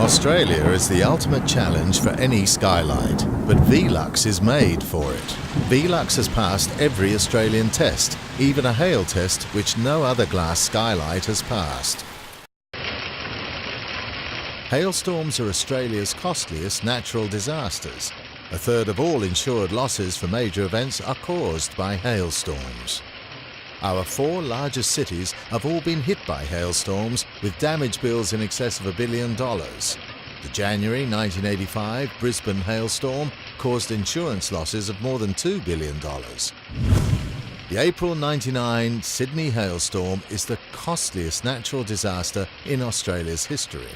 Australia is the ultimate challenge for any skylight, but VELUX is made for it. VELUX has passed every Australian test, even a hail test which no other glass skylight has passed. Hailstorms are Australia's costliest natural disasters. A third of all insured losses for major events are caused by hailstorms. Our 4 largest cities have all been hit by hailstorms, with damage bills in excess of $1 billion. The January 1985 Brisbane hailstorm caused insurance losses of more than $2 billion. The April 1999 Sydney hailstorm is the costliest natural disaster in Australia's history.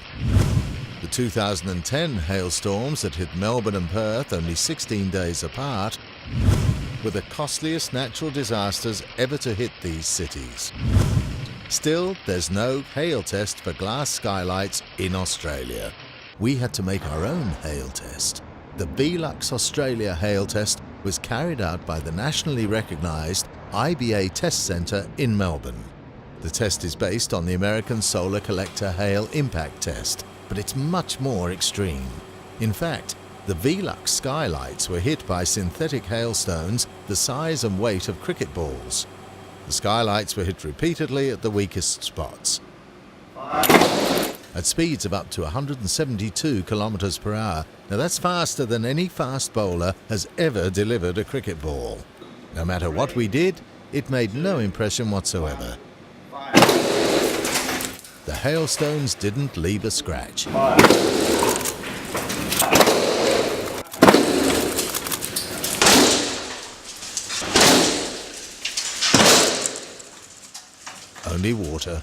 The 2010 hailstorms that hit Melbourne and Perth only 16 days apart were the costliest natural disasters ever to hit these cities. Still, there's no hail test for glass skylights in Australia. We had to make our own hail test. The VELUX Australia hail test was carried out by the nationally recognised IBA Test Centre in Melbourne. The test is based on the American Solar Collector Hail Impact Test, but it's much more extreme. In fact, the VELUX Skylights were hit by synthetic hailstones the size and weight of cricket balls. The skylights were hit repeatedly at the weakest spots, at speeds of up to 172 kilometres per hour. Now that's faster than any fast bowler has ever delivered a cricket ball. No matter what we did, it made no impression whatsoever. The hailstones didn't leave a scratch. Only water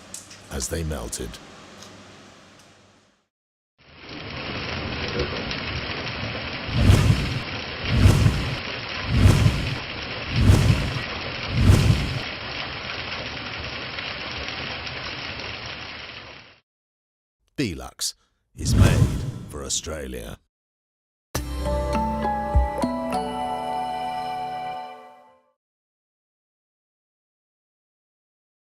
as they melted. VELUX is made for Australia.